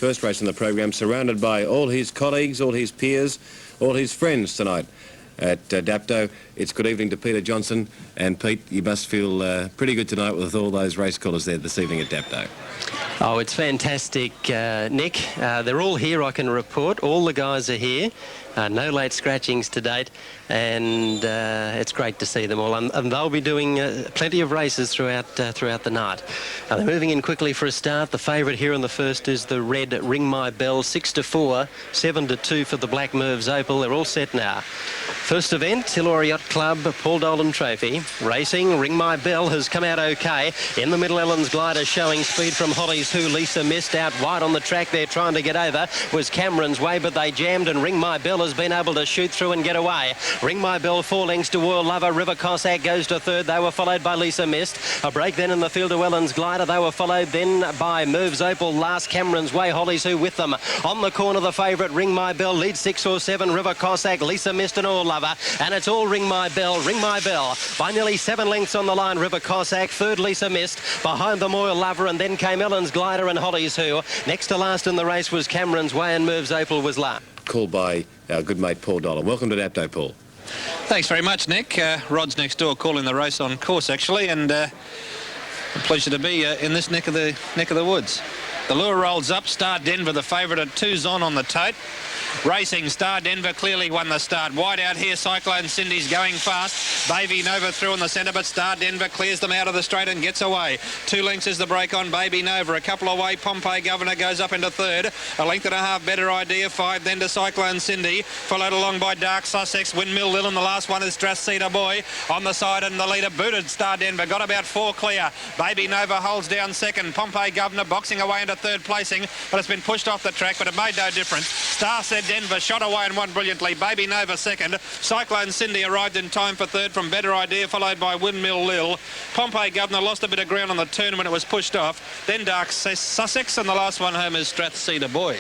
first race in the program, surrounded by all his colleagues, all his peers, all his friends tonight at Dapto. It's good evening to Peter Johnson. And Pete, you must feel pretty good tonight with all those race callers there this evening at Dapto. Oh, it's fantastic, Nick. They're all here, I can report. All the guys are here. No late scratchings to date, and it's great to see them all. And they'll be doing plenty of races throughout the night. They're moving in quickly for a start. The favourite here in the first is the red Ring My Bell, 6-4, 7-2 for the black Mervs Opal. They're all set now. First event, Hillary Yacht Club, Paul Dolan Trophy. Racing, Ring My Bell has come out okay. In the middle, Ellen's Glider showing speed from Holly's Who. Lisa missed out wide on the track there, trying to get over. Was Cameron's Way, but they jammed, and Ring My Bell has been able to shoot through and get away. Ring My Bell 4 lengths to World Lover. River Cossack goes to third. They were followed by Lisa Mist. A break then in the field to Ellen's Glider. They were followed then by Mervs Opal. Last Cameron's Way. Holly's Who with them. On the corner, the favourite Ring My Bell leads 6 or 7. River Cossack, Lisa Mist and World Lover. And it's all Ring My Bell. Ring My Bell by nearly 7 lengths on the line. River Cossack. Third, Lisa Mist. Behind them, World Lover. And then came Ellen's Glider and Holly's Who. Next to last in the race was Cameron's Way, and Mervs Opal was last. Called by our good mate Paul Dolan. Welcome to Dapto, Paul. Thanks very much, Nick. Rod's next door calling the race on course, actually, and a pleasure to be in this neck of the woods. The lure rolls up. Star Denver, the favourite, at 2's on the tote. Racing, Star Denver clearly won the start. Wide out here, Cyclone Cindy's going fast. Baby Nova through in the centre, but Star Denver clears them out of the straight and gets away. 2 lengths is the break on Baby Nova. A couple away, Pompey Governor goes up into third. A length and a half, Better Idea. 5 then to Cyclone Cindy. Followed along by Dark Sussex, Windmill Lil, and the last one is Strathcedar Boy. On the side, and the leader booted Star Denver. Got about 4 clear. Baby Nova holds down second. Pompey Governor boxing away into third placing, but it's been pushed off the track, but it made no difference. Star Said Denver shot away and won brilliantly. Baby Nova second. Cyclone Cindy arrived in time for third from Better Idea, followed by Windmill Lil. Pompey Governor lost a bit of ground on the turn when it was pushed off. Then Dark Sussex, and the last one home is Strathcedar Boy.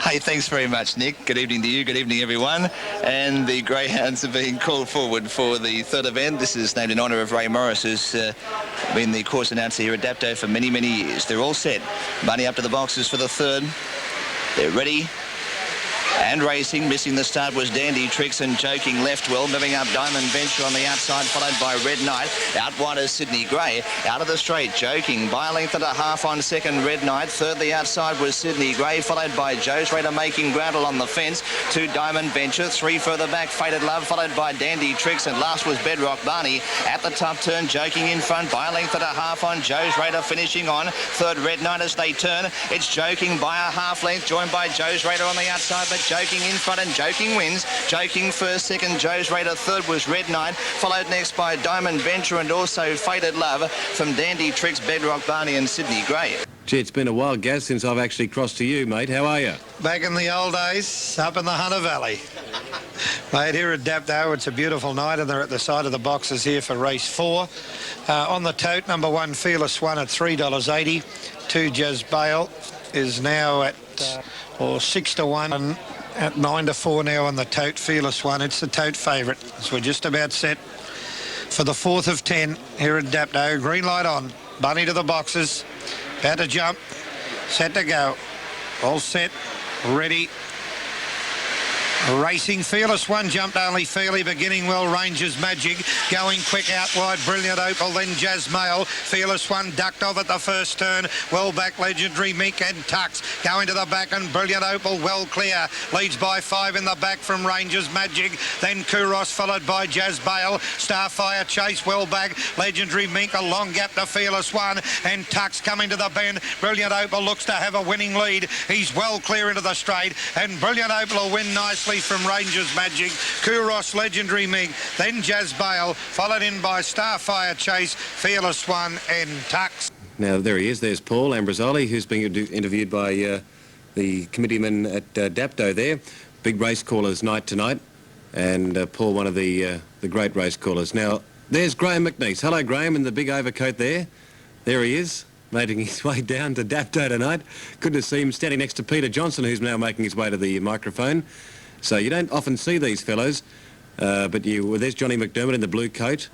Hey, thanks very much, Nick. Good evening to you. Good evening, everyone. And the greyhounds are being called forward for the third event. This is named in honour of Ray Morris, who's been the course announcer here at Dapto for many, many years. They're all set. Money up to the boxes for the third. They're ready. And racing. Missing the start was Dandy Tricks and Joking left well. Moving up, Diamond Venture on the outside, followed by Red Knight. Out wide is Sydney Gray. Out of the straight, Joking by a length and a half on second, Red Knight. Third, the outside was Sydney Gray, followed by Joe's Raider making ground along the fence. 2, Diamond Venture. 3 further back, Faded Love, followed by Dandy Tricks. And last was Bedrock Barney. At the top turn, Joking in front by a length and a half on Joe's Raider, finishing on. Third, Red Knight as they turn. It's Joking by a half length, joined by Joe's Raider on the outside, but Joking in front, and Joking wins. Joking first, second, Joe's Raider third was Red Knight, followed next by Diamond Venture and also Faded Love from Dandy Tricks, Bedrock Barney and Sydney Gray. Gee, it's been a while, Gaz, since I've actually crossed to you, mate. How are you? Back in the old days, up in the Hunter Valley. Mate, here at Dapto, it's a beautiful night, and they're at the side of the boxes here for race 4. On the tote, number 1, Fearless One at $3.80. 2, Jazz Bale is now at 6-1. At 9-4 now on the tote, Fearless One. It's the tote favourite. So we're just about set for the 4th of 10 here at Dapto. Green light on. Bunny to the boxes. About to jump. Set to go. All set. Ready. Racing, Fearless One jumped only fairly, beginning well, Ranger's Magic, going quick out wide, Brilliant Opal, then Jazz Mail. Fearless One ducked off at the first turn, well back, Legendary Mink and Tux, going to the back, and Brilliant Opal well clear, leads by 5 in the back from Ranger's Magic, then Kuros followed by Jazz Bale, Starfire Chase well back, Legendary Mink a long gap to Fearless One, and Tux coming to the bend. Brilliant Opal looks to have a winning lead, he's well clear into the straight, and Brilliant Opal will win nicely from Ranger's Magic, Kuros, Legendary Mig, then Jazz Bale, followed in by Starfire Chase, Fearless One and Tux. Now, there he is. There's Paul Ambrosoli, who's being interviewed by the committeeman at Dapto there. Big race callers night tonight, and Paul, one of the great race callers. Now, there's Graham McNeice. Hello, Graham, in the big overcoat there. There he is, making his way down to Dapto tonight. Good to see him standing next to Peter Johnson, who's now making his way to the microphone. So you don't often see these fellows, but there's Johnny McDermott in the blue coat.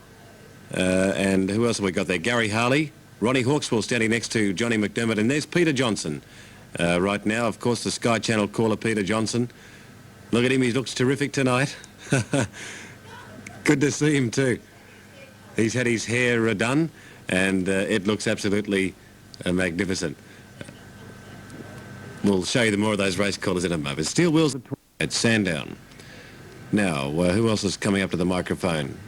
And who else have we got there? Gary Harley, Ronnie Hawkswell standing next to Johnny McDermott, and there's Peter Johnson. right now. Of course, the Sky Channel caller, Peter Johnson. Look at him, he looks terrific tonight. Good to see him too. He's had his hair done, and it looks absolutely magnificent. We'll show you more of those race callers in a moment. Steel wheels at Sandown. Now, who else is coming up to the microphone?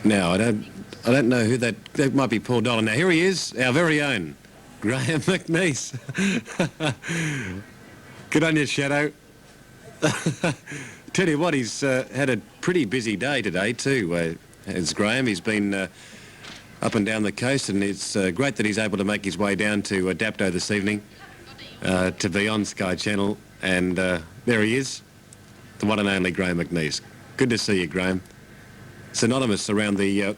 Now, I don't know who that might be. Paul Dolan. Now, here he is, our very own Graham McNeice. Good on you, Shadow. Tell you what, he's had a pretty busy day today too. As Graham, he's been up and down the coast, and it's great that he's able to make his way down to Dapto this evening to be on Sky Channel. And there he is, the one and only Graham McNeice. Good to see you, Graham. Synonymous around the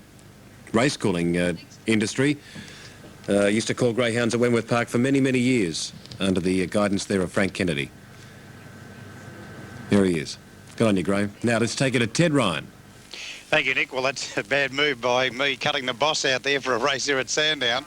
race calling industry. Used to call greyhounds at Wentworth Park for many, many years under the guidance there of Frank Kennedy. Here he is. Good on you, Graham. Now let's take it to Ted Ryan. Thank you, Nick. Well, that's a bad move by me cutting the boss out there for a race here at Sandown.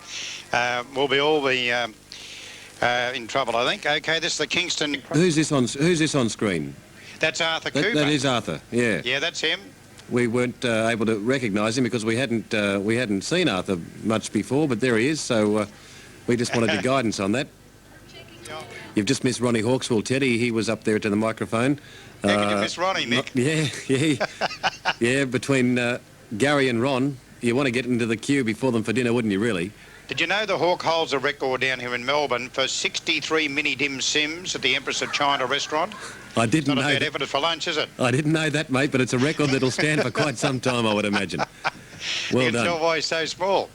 We'll all be in trouble, I think. Okay, this is the Kingston. Who's this on screen? That's Arthur Cooper. That is Arthur. Yeah. Yeah, that's him. We weren't able to recognise him because we hadn't seen Arthur much before, but there he is. So we just wanted your guidance on that. You've just missed Ronnie Hawkswell, Teddy. He was up there to the microphone. How can you miss Ronnie, Nick? Yeah. Between Gary and Ron, you want to get into the queue before them for dinner, wouldn't you? Really? Did you know the Hawk holds a record down here in Melbourne for 63 mini dim sims at the Empress of China restaurant? I didn't know. Not a bad effort for lunch, is it? I didn't know that, mate. But it's a record that'll stand for quite some time, I would imagine. Well you can done. tell why he's so small.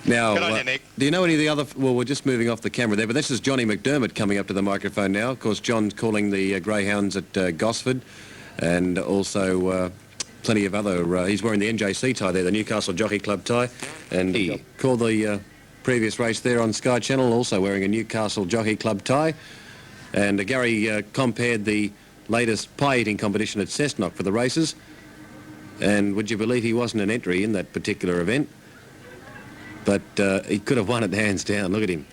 Now, Good on you, Nick. Do you know any of the other... Well, we're just moving off the camera there, but this is Johnny McDermott coming up to the microphone now. Of course, John's calling the greyhounds at Gosford, and also plenty of other... he's wearing the NJC tie there, the Newcastle Jockey Club tie, and he called the previous race there on Sky Channel, also wearing a Newcastle Jockey Club tie. And Gary compared the latest pie-eating competition at Cessnock for the races, and would you believe he wasn't an entry in that particular event? But he could have won it hands down. Look at him.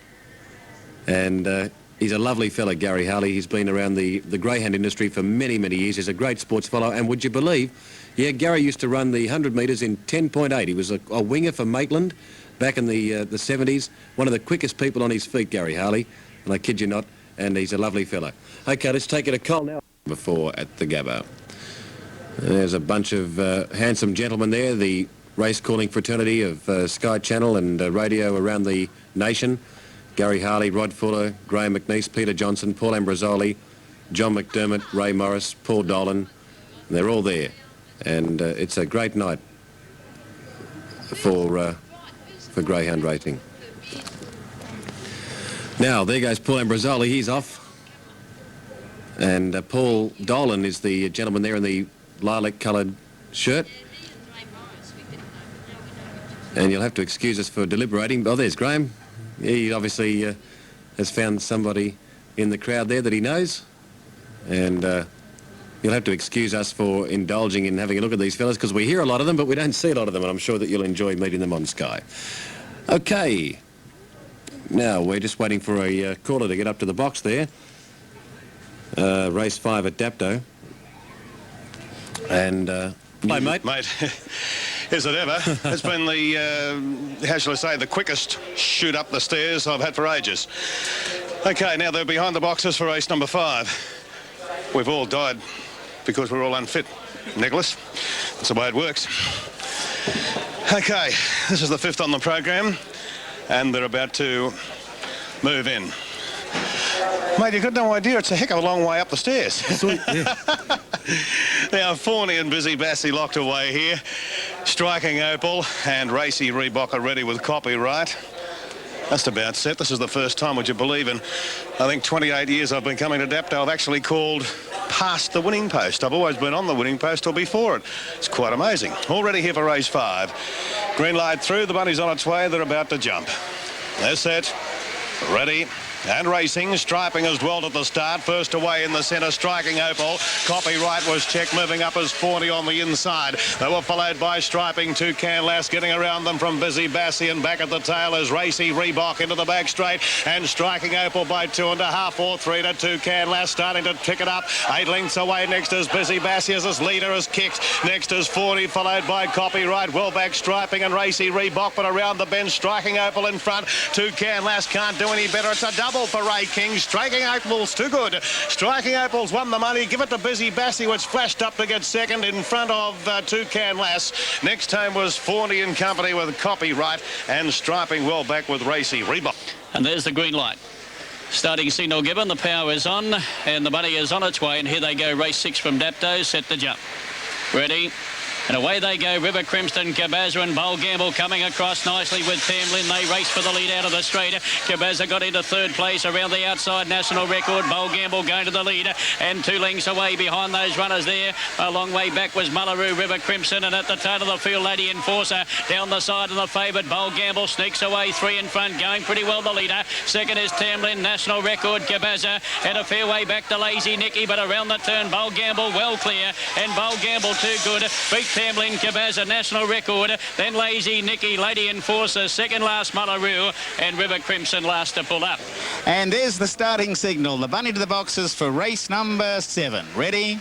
And he's a lovely fella, Gary Harley. He's been around the greyhound industry for many, many years. He's a great sports fellow. And would you believe, yeah, Gary used to run the 100 metres in 10.8. He was a winger for Maitland back in the 70s. One of the quickest people on his feet, Gary Harley. And I kid you not. And he's a lovely fellow. OK, let's take it to Cole now. Before at the Gabba. There's a bunch of handsome gentlemen there. The race calling fraternity of Sky Channel and radio around the nation. Gary Harley, Rod Fuller, Graham McNeice, Peter Johnson, Paul Ambrosoli, John McDermott, Ray Morris, Paul Dolan. They're all there. And it's a great night for greyhound racing. Now, there goes Paul Ambrosoli. He's off. And Paul Dolan is the gentleman there in the lilac-coloured shirt. And you'll have to excuse us for deliberating. Oh, there's Graham. He obviously has found somebody in the crowd there that he knows. And you'll have to excuse us for indulging in having a look at these fellas, because we hear a lot of them, but we don't see a lot of them, and I'm sure that you'll enjoy meeting them on Sky. OK. Now, we're just waiting for a caller to get up to the box there. Race 5 at Dapto. And... Hi, mate. Mate. Is it ever? It's been the, how shall I say, the quickest shoot up the stairs I've had for ages. OK, now they're behind the boxes for race number 5. We've all died because we're all unfit, Nicholas. That's the way it works. OK, this is the 5th on the program, and they're about to move in. Mate, you've got no idea, it's a heck of a long way up the stairs. Sweet, yeah. Now, Fawny and Busy Bassy locked away here. Striking Opal and Racy Reebok are ready with copyright. That's about set. This is the first time, would you believe, in I think 28 years I've been coming to Dapto, I've actually called past the winning post. I've always been on the winning post or before it. It's quite amazing. Already here for race 5. Green light through, the bunny's on its way, they're about to jump. They're set, ready, And racing, Striping has dwelled at the start. First away in the centre, Striking Opal. Copyright was checked, moving up as 40 on the inside. They were followed by Striping, Toucan Lass getting around them from Busy Bassie, and back at the tail is Racy Reebok into the back straight, and Striking Opal by 2.5 or 3 to Toucan Lass, starting to pick it up. 8 lengths away. Next is Busy Bassie as his leader is kicked. Next is 40, followed by Copyright. Well back Striping and Racy Reebok, but around the bend, Striking Opal in front. Toucan Lass can't do any better. It's a double for Ray King. Striking Opal's too good. Striking Opal's won the money. Give it to Busy Bassie, which flashed up to get second in front of Toucan Lass. Next time was 40 in company with Copyright, and Striping well back with Racy Reebok. And there's the green light. Starting signal given, the power is on, and the money is on its way, and here they go. Race 6 from Dapto, set to jump. Ready? And away they go. River Crimson, Cabazza and Bowl Gamble coming across nicely with Tamlin. They race for the lead out of the straight. Cabazza got into third place around the outside. National Record. Bowl Gamble going to the lead. And 2 lengths away behind those runners there. A long way back was Mullaroo, River Crimson. And at the tail of the field, Lady Enforcer. Down the side of the favoured. Bowl Gamble sneaks away. 3 in front. Going pretty well, the leader. Second is Tamlin. National Record. Cabazza. And a fair way back to Lazy Nicky. But around the turn, Bowl Gamble well clear. And Bowl Gamble too good. Beat Tamlin, Cabazza, National Record, then Lazy Nicky, Lady Enforcer, second last Mullaroo, and River Crimson last to pull up. And there's the starting signal. The bunny to the boxes for race number 7. Ready?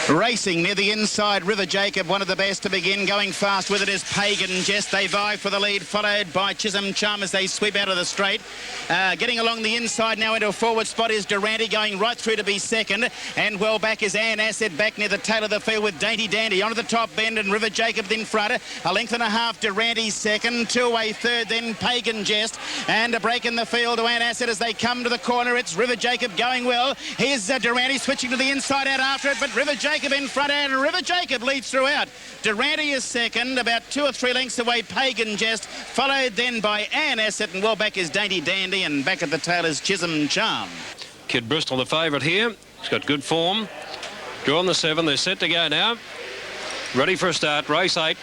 Racing near the inside, River Jacob, one of the best to begin. Going fast with it is Pagan Jest. They vie for the lead, followed by Chisholm Charm as they sweep out of the straight. Getting along the inside now into a forward spot is Durante, going right through to be second. And well back is Ann Asset, back near the tail of the field with Dainty Dandy. Onto the top bend, and River Jacob in front. A length and a half, Durante second. 2 away third, then Pagan Jest. And a break in the field to Ann Asset as they come to the corner. It's River Jacob going well. Here's Durante switching to the inside out after it, but River Jacob in front, and River Jacob leads throughout. Durante is second, about 2 or 3 lengths away, Pagan Jest, followed then by Ann Asset, and well back is Dainty Dandy, and back at the tail is Chisholm Charm. Kid Bristol, the favourite here. He's got good form. Drawn the 7. They're set to go now. Ready for a start. Race 8.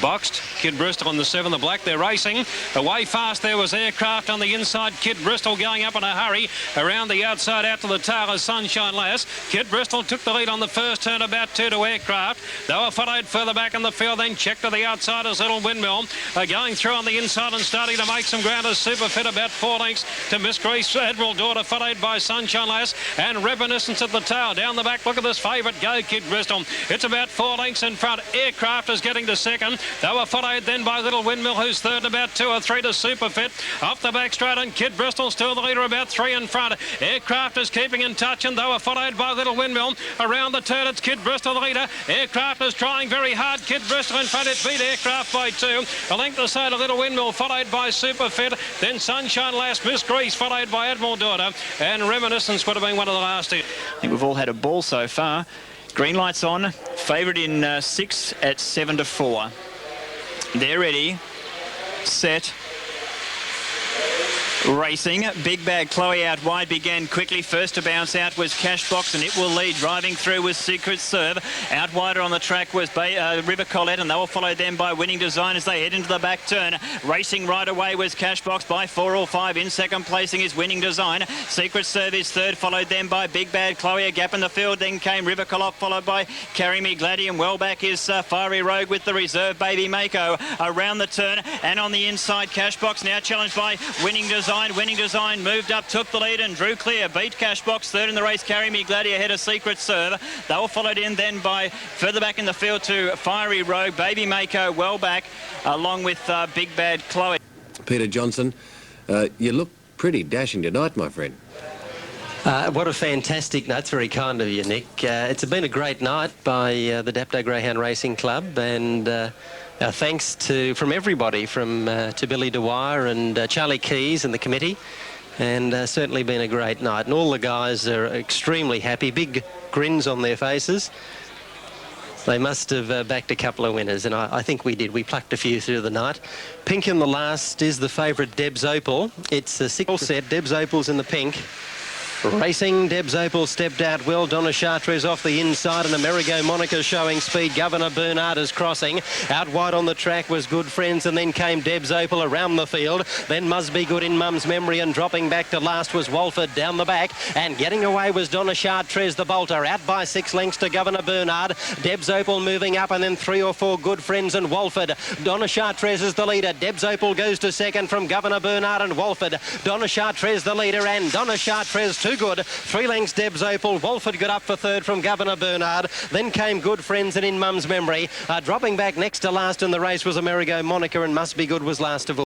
Boxed. Kid Bristol on the 7, the black. They're racing. Away fast there was Aircraft on the inside. Kid Bristol going up in a hurry. Around the outside out to the tail is Sunshine Lass. Kid Bristol took the lead on the first turn, about 2 to Aircraft. They were followed further back in the field, then checked to the outside as Little Windmill. Going through on the inside and starting to make some ground as Super Fit, about 4 lengths to Miss Grace Admiral Daughter, followed by Sunshine Lass and Reminiscence at the tail. Down the back, look at this favourite go, Kid Bristol. It's about 4 lengths in front. Aircraft is getting to second. They were followed then by Little Windmill, who's third, about 2 or 3 to Super Fit. Off the back straight, and Kid Bristol still the leader, about 3 in front. Aircraft is keeping in touch, and they were followed by Little Windmill. Around the turn, it's Kid Bristol the leader. Aircraft is trying very hard. Kid Bristol in front. It beat Aircraft by 2. A length or so to Little Windmill, followed by Super Fit. Then Sunshine Lass, Miss Grease, followed by Admiral Daughter. And Reminiscence would have been one of the last here. I think we've all had a ball so far. Green light's on. Favourite in 6 at 7 to 4. They're ready, set, racing. Big Bag Chloe out wide began quickly. First to bounce out was Cashbox, and it will lead. Driving through was Secret Serve. Out wider on the track was River Colette, and they will follow them by Winning Design as they head into the back turn. Racing right away was Cashbox by 4 or 5. In second placing is Winning Design. Secret Serve is third, followed then by Big Bad Chloe. A gap in the field, then came River Colette, followed by Carry Me Gladdy, and well back is Fiery Rogue with the reserve Baby Mako. Around the turn and on the inside, Cashbox now challenged by Winning Design. Winning Design moved up, took the lead and drew clear. Beat Cashbox, third in the race. Carry Me Gladdy ahead of Secret Serve. They were followed in then by further back in the field to Fiery Rogue, Baby Mako well back, along with Big Bad Chloe. Peter Johnson, you look pretty dashing tonight, my friend. What a fantastic night. That's very kind of you, Nick. It's been a great night by the Dapto Greyhound Racing Club, and thanks from everybody, to Billy Dwyer and Charlie Keys and the committee, and certainly been a great night. And all the guys are extremely happy, big grins on their faces. They must have backed a couple of winners, and I think we did. We plucked a few through the night. Pink in the last is the favourite Deb's Opal. It's a 6 set. Deb's Opal's in the pink. Racing, Deb's Opal stepped out well. Donna Chartreuse off the inside, and Amerigo Monica showing speed. Governor Bernard is crossing. Out wide on the track was Good Friends, and then came Deb's Opal around the field. Then Must Be Good in Mum's Memory, and dropping back to last was Walford down the back. And getting away was Donna Chartreuse, the bolter, out by 6 lengths to Governor Bernard. Deb's Opal moving up, and then 3 or 4 Good Friends and Walford. Donna Chartreuse is the leader. Deb's Opal goes to second from Governor Bernard and Walford. Donna Chartreuse the leader, and Donna Chartreuse too good. 3 lengths Deb's Opal. Walford got up for third from Governor Bernard. Then came Good Friends and In Mum's Memory. Dropping back next to last in the race was Amerigo Monica, and Must Be Good was last of all.